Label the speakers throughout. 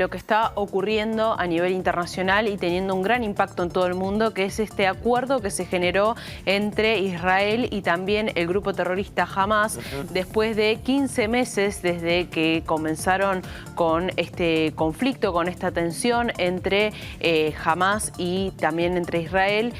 Speaker 1: Lo que está ocurriendo a nivel internacional y teniendo un gran impacto en todo el mundo, que es este acuerdo que se generó entre Israel y también el grupo terrorista Hamas, después de 15 meses desde que comenzaron con este conflicto, con esta tensión entre Hamas y también entre Israel,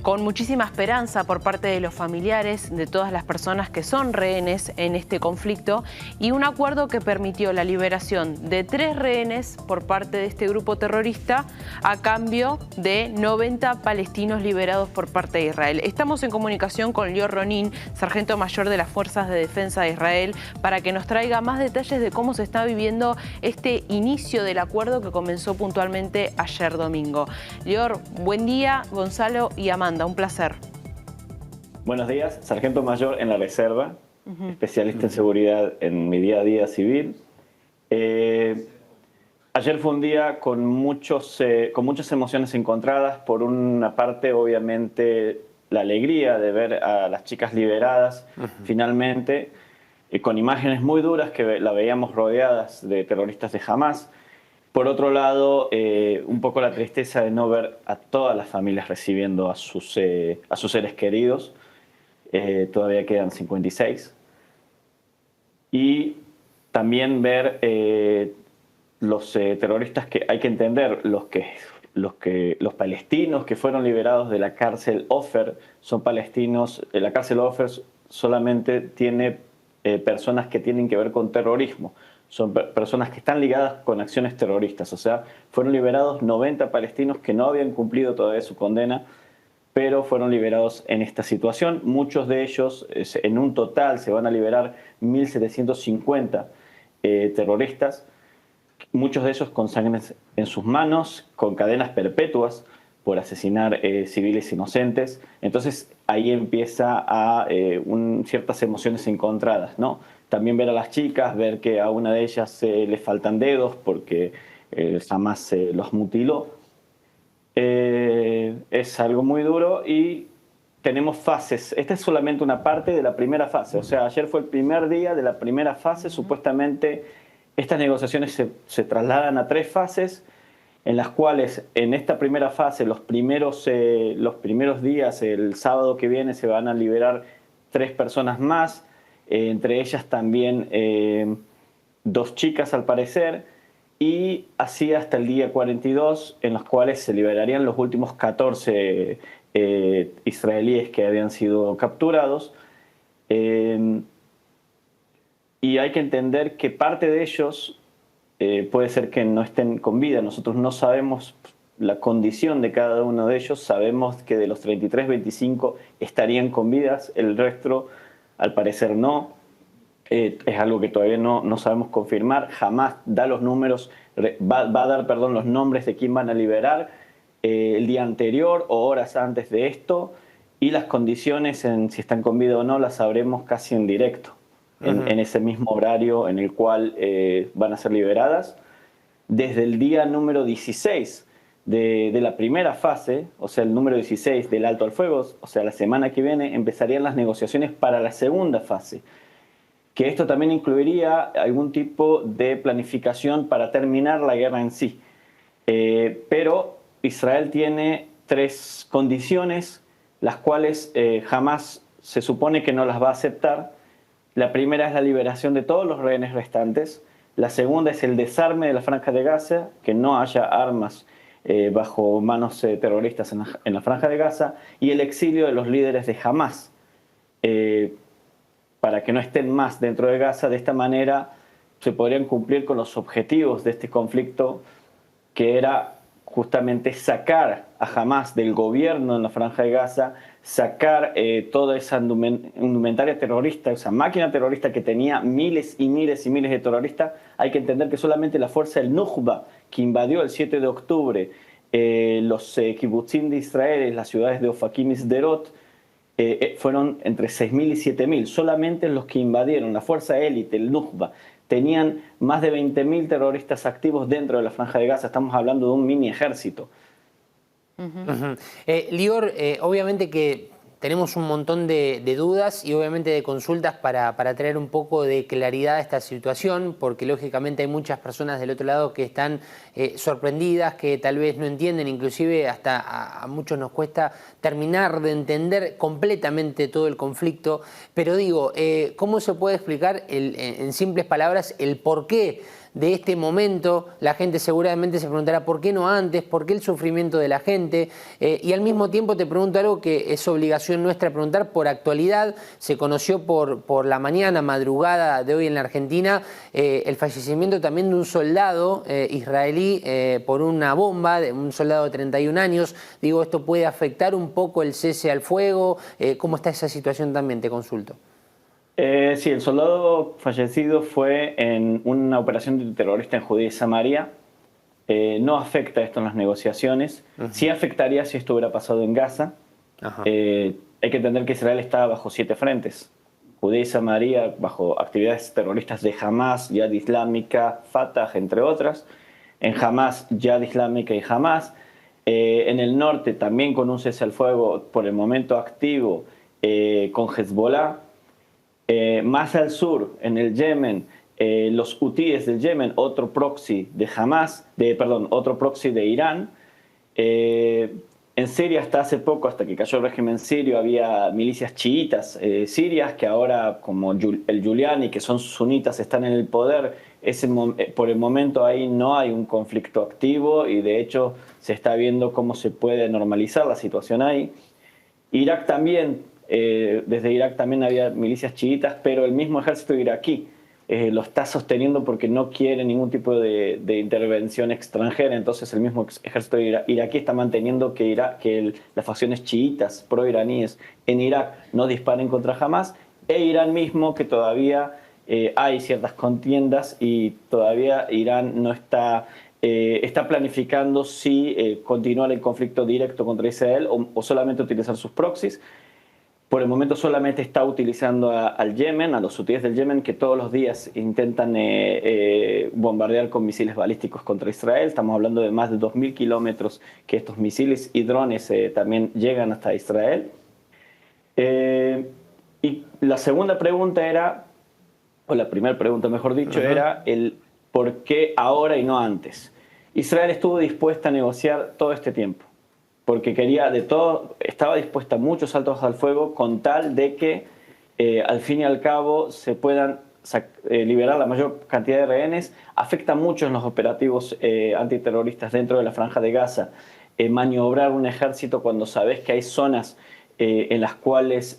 Speaker 1: con muchísima esperanza por parte de los familiares de todas las personas que son rehenes en este conflicto, y un acuerdo que permitió la liberación de 3 rehenes por parte de este grupo terrorista a cambio de 90 palestinos liberados por parte de Israel. Estamos en comunicación con Lior Ronin, sargento mayor de las Fuerzas de Defensa de Israel, para que nos traiga más detalles de cómo se está viviendo este inicio del acuerdo que comenzó puntualmente ayer domingo. Lior, buen día. Gonzalo y Amanda, un placer.
Speaker 2: Buenos días, sargento mayor en la reserva, especialista en seguridad en mi día a día civil. Ayer fue un día con muchas emociones encontradas. Por una parte, obviamente, la alegría de ver a las chicas liberadas finalmente, con imágenes muy duras que la veíamos rodeadas de terroristas de Hamas. Por otro lado, un poco la tristeza de no ver a todas las familias recibiendo a sus seres queridos. Todavía quedan 56. Y también ver los terroristas, que hay que entender, los palestinos que fueron liberados de la cárcel Ofer son palestinos. La cárcel Ofer solamente tiene personas que tienen que ver con terrorismo. Son personas que están ligadas con acciones terroristas. O sea, fueron liberados 90 palestinos que no habían cumplido todavía su condena, pero fueron liberados en esta situación. Muchos de ellos, en un total, se van a liberar 1.750 terroristas, muchos de ellos con sangre en sus manos, con cadenas perpetuas por asesinar civiles inocentes. Entonces ahí empieza a ciertas emociones encontradas, ¿no? También ver a las chicas, ver que a una de ellas le faltan dedos porque Hamas los mutiló. Es algo muy duro y tenemos fases. Esta es solamente una parte de la primera fase. O sea, ayer fue el primer día de la primera fase. Supuestamente estas negociaciones se trasladan a 3 fases, en las cuales en esta primera fase los primeros días, el sábado que viene, se van a liberar 3 personas más, entre ellas también 2 chicas al parecer, y así hasta el día 42, en los cuales se liberarían los últimos 14 israelíes que habían sido capturados. Y hay que entender que parte de ellos puede ser que no estén con vida. Nosotros no sabemos la condición de cada uno de ellos. Sabemos que de los 33, 25 estarían con vidas, el resto al parecer no. Es algo que todavía no sabemos confirmar. Jamás da los números, va a dar, perdón, los nombres de quién van a liberar el día anterior o horas antes de esto, y las condiciones en si están con vida o no las sabremos casi en directo, en ese mismo horario en el cual van a ser liberadas. Desde el día número 16 de la primera fase, o sea, el número 16 del alto al fuego, o sea, la semana que viene, empezarían las negociaciones para la segunda fase, que esto también incluiría algún tipo de planificación para terminar la guerra en sí. Pero Israel tiene 3 condiciones, las cuales jamás se supone que no las va a aceptar. La primera es la liberación de todos los rehenes restantes. La segunda es el desarme de la Franja de Gaza, que no haya armas bajo manos terroristas en la Franja de Gaza, y el exilio de los líderes de Hamas, para que no estén más dentro de Gaza. De esta manera se podrían cumplir con los objetivos de este conflicto, que era justamente sacar a Hamas del gobierno en la Franja de Gaza, sacar toda esa indumentaria terrorista, esa máquina terrorista que tenía miles y miles y miles de terroristas. Hay que entender que solamente la fuerza del Nukba, que invadió el 7 de octubre los kibutzim de Israel, las ciudades de Ofakim y Sderot, fueron entre 6.000 y 7.000. Solamente los que invadieron, la fuerza élite, el Nukba, tenían más de 20.000 terroristas activos dentro de la Franja de Gaza. Estamos hablando de un mini ejército.
Speaker 3: Lior, obviamente que tenemos un montón de dudas y obviamente de consultas para traer un poco de claridad a esta situación, porque lógicamente hay muchas personas del otro lado que están sorprendidas, que tal vez no entienden, inclusive hasta a muchos nos cuesta terminar de entender completamente todo el conflicto. Pero digo, ¿cómo se puede explicar en simples palabras el porqué de este momento? La gente seguramente se preguntará ¿por qué no antes? ¿Por qué el sufrimiento de la gente? Y al mismo tiempo te pregunto algo que es obligación nuestra preguntar por actualidad. Se conoció por la madrugada de hoy en la Argentina, el fallecimiento también de un soldado israelí por una bomba, de un soldado de 31 años. Digo, ¿esto puede afectar un poco el cese al fuego? ¿Cómo está esa situación también? Te consulto.
Speaker 2: Sí, el soldado fallecido fue en una operación terrorista en Judea y Samaria. No afecta esto en las negociaciones. Sí afectaría si esto hubiera pasado en Gaza. Hay que entender que Israel está bajo 7 frentes. Judea y Samaria bajo actividades terroristas de Hamas, Yad Islámica, Fatah, entre otras. En Hamas, Yad Islámica y Hamas. En el norte también con un cese al fuego por el momento activo con Hezbollah. Más al sur, en el Yemen, los hutíes del Yemen, otro proxy de Hamas, otro proxy de Irán. En Siria hasta hace poco, hasta que cayó el régimen sirio, había milicias chiitas sirias que ahora, como el Giuliani, que son sunitas, están en el poder. Por el momento ahí no hay un conflicto activo y de hecho se está viendo cómo se puede normalizar la situación ahí. Irak también. Desde Irak también había milicias chiitas, pero el mismo ejército iraquí lo está sosteniendo porque no quiere ningún tipo de intervención extranjera. Entonces el mismo ejército iraquí está manteniendo que las facciones chiitas pro-iraníes en Irak no disparen contra Hamas, e Irán mismo, que todavía hay ciertas contiendas y todavía Irán no está planificando si continuar el conflicto directo contra Israel o solamente utilizar sus proxies. Por el momento solamente está utilizando al Yemen, a los hutíes del Yemen, que todos los días intentan bombardear con misiles balísticos contra Israel. Estamos hablando de más de 2.000 kilómetros que estos misiles y drones también llegan hasta Israel. Y la segunda pregunta era, o la primera pregunta mejor dicho, era el por qué ahora y no antes. Israel estuvo dispuesta a negociar todo este tiempo, porque estaba dispuesta a muchos saltos al fuego con tal de que al fin y al cabo se puedan liberar la mayor cantidad de rehenes. Afecta mucho en los operativos antiterroristas dentro de la Franja de Gaza maniobrar un ejército cuando sabes que hay zonas en las cuales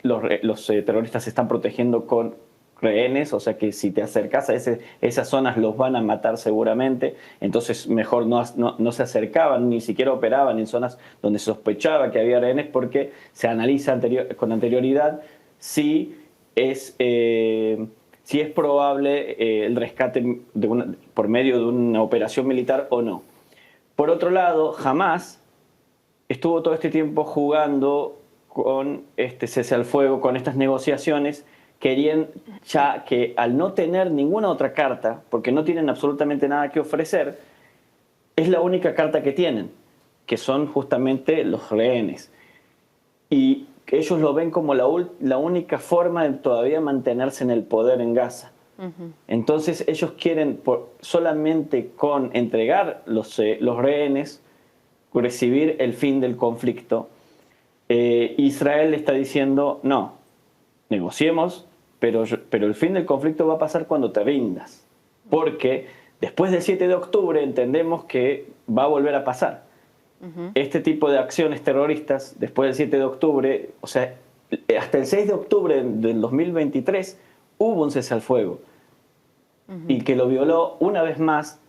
Speaker 2: los terroristas se están protegiendo con rehenes, o sea que si te acercas a esas zonas los van a matar seguramente. Entonces mejor no se acercaban, ni siquiera operaban en zonas donde se sospechaba que había rehenes, porque se analiza con anterioridad si es probable el rescate por medio de una operación militar o no. Por otro lado, Hamas estuvo todo este tiempo jugando con este cese al fuego, con estas negociaciones. Querían ya que, al no tener ninguna otra carta, porque no tienen absolutamente nada que ofrecer, es la única carta que tienen, que son justamente los rehenes. Y ellos lo ven como la única forma de todavía mantenerse en el poder en Gaza. Entonces ellos quieren solamente con entregar los rehenes recibir el fin del conflicto. Israel está diciendo no, negociemos, pero el fin del conflicto va a pasar cuando te rindas, porque después del 7 de octubre entendemos que va a volver a pasar. Este tipo de acciones terroristas después del 7 de octubre, o sea, hasta el 6 de octubre del 2023 hubo un cese al fuego, y que lo violó una vez más,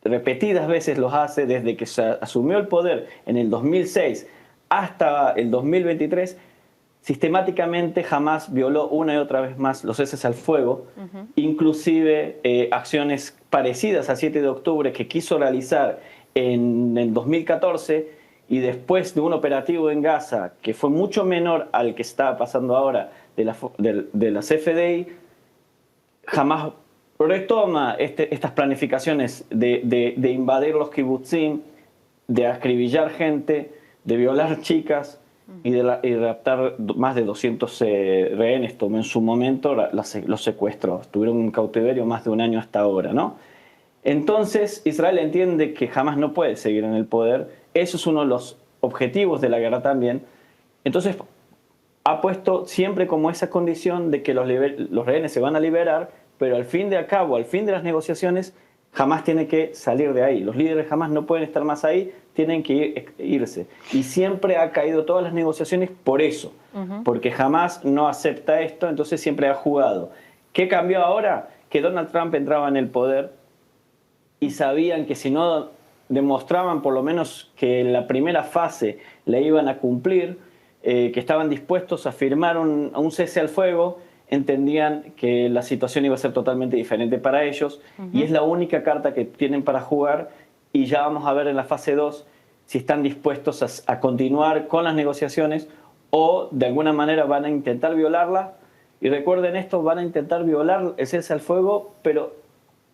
Speaker 2: repetidas veces los hace desde que se asumió el poder en el 2006 hasta el 2023. Sistemáticamente Hamas violó una y otra vez más los ceses al fuego, inclusive acciones parecidas al 7 de octubre que quiso realizar en el 2014, y después de un operativo en Gaza que fue mucho menor al que está pasando ahora de la CFDI, Hamas retoma estas planificaciones de invadir los kibutzim, de acribillar gente, de violar chicas, y raptar más de 200 rehenes, tomó en su momento, los secuestró. Estuvieron en cautiverio más de un año hasta ahora, ¿no? Entonces Israel entiende que jamás no puede seguir en el poder. Eso es uno de los objetivos de la guerra también. Entonces ha puesto siempre como esa condición de que los rehenes se van a liberar, pero al fin de las negociaciones, Hamás tiene que salir de ahí. Los líderes Hamás no pueden estar más ahí, tienen que irse. Y siempre ha caído todas las negociaciones por eso, porque Hamás no acepta esto, entonces siempre ha jugado. ¿Qué cambió ahora? Que Donald Trump entraba en el poder y sabían que si no demostraban por lo menos que en la primera fase la iban a cumplir, que estaban dispuestos a firmar un cese al fuego, entendían que la situación iba a ser totalmente diferente para ellos, y es la única carta que tienen para jugar, y ya vamos a ver en la fase 2 si están dispuestos a continuar con las negociaciones o de alguna manera van a intentar violarla. Y recuerden esto, van a intentar violar el cese al fuego, pero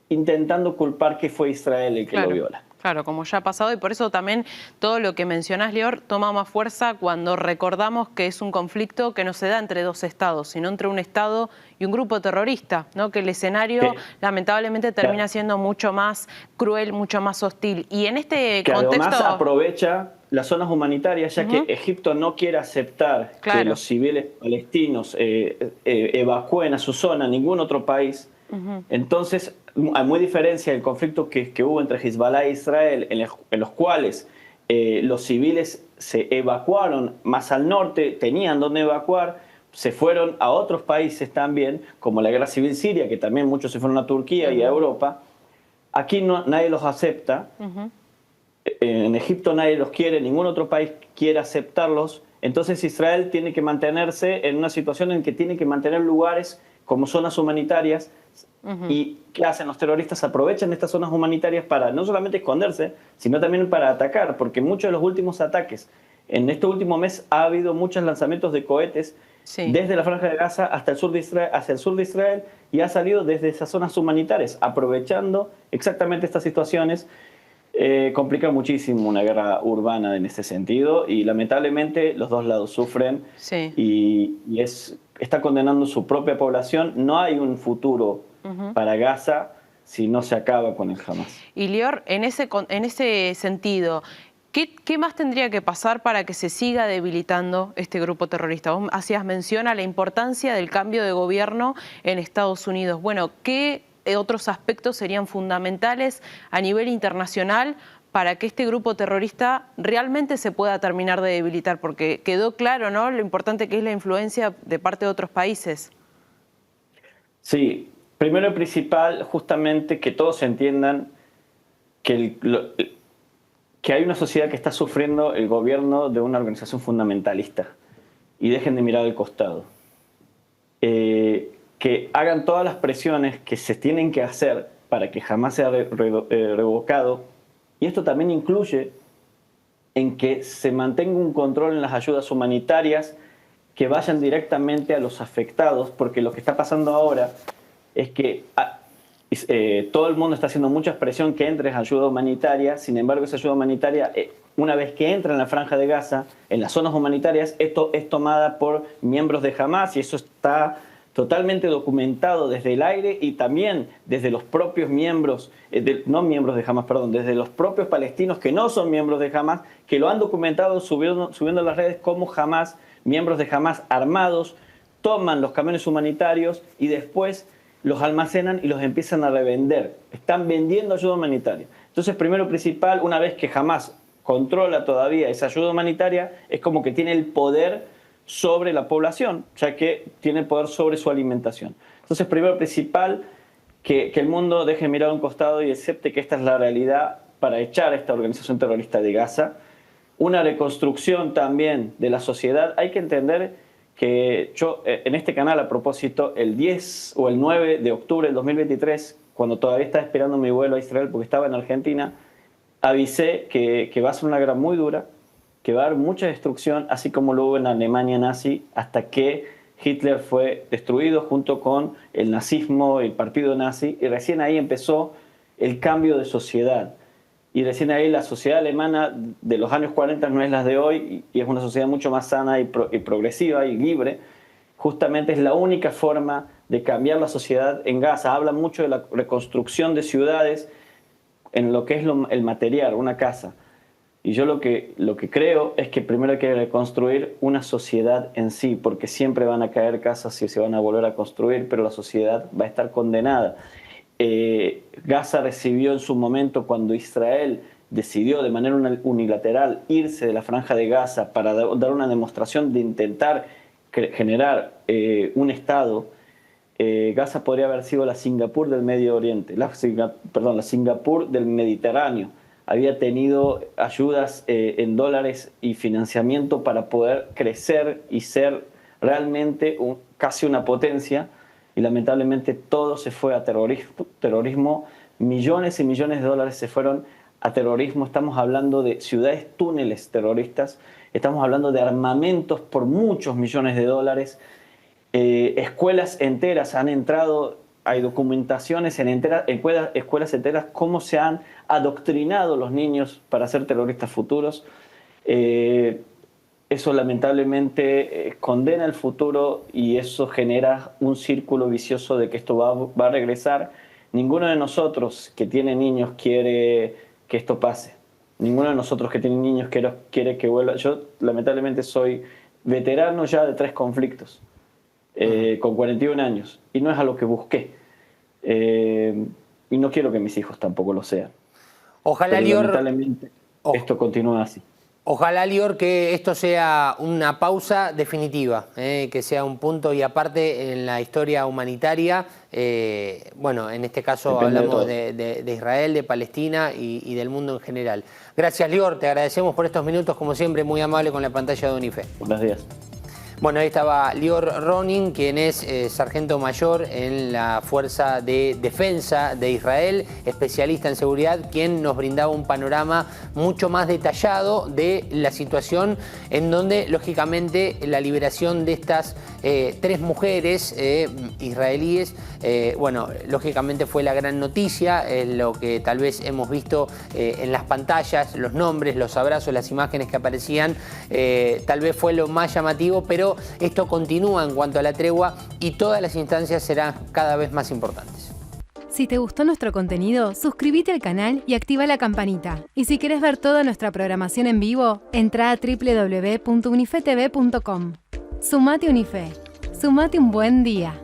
Speaker 2: intentando culpar que fue Israel el que lo viola.
Speaker 1: Claro, como ya ha pasado, y por eso también todo lo que mencionás, Lior, toma más fuerza cuando recordamos que es un conflicto que no se da entre dos estados, sino entre un estado y un grupo terrorista, ¿no? Que el escenario lamentablemente termina siendo mucho más cruel, mucho más hostil. Y en este contexto...
Speaker 2: Además aprovecha las zonas humanitarias, ya que Egipto no quiere aceptar que los civiles palestinos evacúen a su zona, ningún otro país. Entonces, hay muy diferencia del conflicto que hubo entre Hezbollah e Israel, en los cuales los civiles se evacuaron más al norte, tenían donde evacuar, se fueron a otros países también, como la guerra civil siria, que también muchos se fueron a Turquía y a Europa. Aquí nadie los acepta. En Egipto nadie los quiere, ningún otro país quiere aceptarlos. Entonces Israel tiene que mantenerse en una situación en que tiene que mantener lugares como zonas humanitarias. ¿Y qué hacen los terroristas? Aprovechan estas zonas humanitarias para no solamente esconderse, sino también para atacar, porque muchos de los últimos ataques, en este último mes ha habido muchos lanzamientos de cohetes desde la Franja de Gaza hasta el sur de Israel, hacia el sur de Israel, y ha salido desde esas zonas humanitarias, aprovechando exactamente estas situaciones. Complica muchísimo una guerra urbana en ese sentido, y lamentablemente los dos lados sufren y está condenando su propia población. No hay un futuro para Gaza si no se acaba con el Hamás.
Speaker 1: Y Lior, en ese sentido, ¿qué más tendría que pasar para que se siga debilitando este grupo terrorista? Vos hacías mención a la importancia del cambio de gobierno en Estados Unidos. Bueno, ¿qué otros aspectos serían fundamentales a nivel internacional para que este grupo terrorista realmente se pueda terminar de debilitar? Porque quedó claro, ¿no?, lo importante que es la influencia de parte de otros países.
Speaker 2: Sí, primero y principal, justamente que todos entiendan que hay una sociedad que está sufriendo el gobierno de una organización fundamentalista y dejen de mirar al costado. Que hagan todas las presiones que se tienen que hacer para que jamás sea revocado. Y esto también incluye en que se mantenga un control en las ayudas humanitarias que vayan directamente a los afectados, porque lo que está pasando ahora es que todo el mundo está haciendo mucha presión que entre ayuda humanitaria. Sin embargo, esa ayuda humanitaria, una vez que entra en la Franja de Gaza, en las zonas humanitarias, esto es tomada por miembros de Hamás, y eso está totalmente documentado desde el aire y también desde los propios miembros, no miembros de Hamás, perdón, desde los propios palestinos que no son miembros de Hamás, que lo han documentado subiendo a las redes como Hamás, miembros de Hamás armados, toman los camiones humanitarios y después los almacenan y los empiezan a revender. Están vendiendo ayuda humanitaria. Entonces, primero principal, una vez que Hamás controla todavía esa ayuda humanitaria, es como que tiene el poder sobre la población, ya que tiene poder sobre su alimentación. Entonces, primero principal, que el mundo deje mirar a un costado y acepte que esta es la realidad para echar a esta organización terrorista de Gaza. Una reconstrucción también de la sociedad. Hay que entender que yo, en este canal, a propósito, el 10 o el 9 de octubre del 2023, cuando todavía estaba esperando mi vuelo a Israel porque estaba en Argentina, avisé que va a ser una guerra muy dura, que va a haber mucha destrucción, así como lo hubo en la Alemania nazi, hasta que Hitler fue destruido junto con el nazismo, el partido nazi, y recién ahí empezó el cambio de sociedad. y recién ahí la sociedad alemana de los años 40 no es la de hoy, y es una sociedad mucho más sana y progresiva y libre. Justamente es la única forma de cambiar la sociedad en Gaza. Habla mucho de la reconstrucción de ciudades en lo que es el material, una casa. Y yo lo que creo es que primero hay que reconstruir una sociedad en sí, porque siempre van a caer casas y se van a volver a construir, pero la sociedad va a estar condenada. Gaza recibió en su momento, cuando Israel decidió de manera unilateral irse de la Franja de Gaza para dar una demostración de intentar generar un Estado, Gaza podría haber sido la Singapur del Medio Oriente, la Singapur del Mediterráneo. Había tenido ayudas en dólares y financiamiento para poder crecer y ser realmente casi una potencia, y lamentablemente todo se fue a terrorismo. Millones y millones de dólares se fueron a terrorismo. Estamos hablando de ciudades túneles terroristas, estamos hablando de armamentos por muchos millones de dólares, escuelas enteras han entrado. Hay documentaciones en escuelas enteras cómo se han adoctrinado los niños para ser terroristas futuros. Eso lamentablemente condena el futuro, y eso genera un círculo vicioso de que esto va a regresar. Ninguno de nosotros que tiene niños quiere que esto pase. Ninguno de nosotros que tiene niños quiere que vuelva. Yo lamentablemente soy veterano ya de 3 conflictos. Con 41 años, y no es a lo que busqué, y no quiero que mis hijos tampoco lo sean.
Speaker 3: Ojalá, Lior,
Speaker 2: lamentablemente esto continúa así.
Speaker 3: Ojalá, Lior, que esto sea una pausa definitiva, que sea un punto y aparte en la historia humanitaria. Bueno, en este caso depende, hablamos de Israel, de Palestina y del mundo en general. Gracias, Lior, te agradecemos por estos minutos, como siempre, muy amable con la pantalla de UNIFE.
Speaker 2: Buenos días.
Speaker 3: Bueno, ahí estaba Lior Ronin, quien es sargento mayor en la Fuerza de Defensa de Israel, especialista en seguridad, quien nos brindaba un panorama mucho más detallado de la situación, en donde, lógicamente, la liberación de estas 3 mujeres israelíes, bueno, lógicamente fue la gran noticia, lo que tal vez hemos visto en las pantallas, los nombres, los abrazos, las imágenes que aparecían, tal vez fue lo más llamativo, pero esto continúa en cuanto a la tregua y todas las instancias serán cada vez más importantes.
Speaker 4: Si te gustó nuestro contenido, suscríbete al canal y activa la campanita. Y si querés ver toda nuestra programación en vivo, entra a www.unifetv.com. Sumate Unife. Sumate un buen día.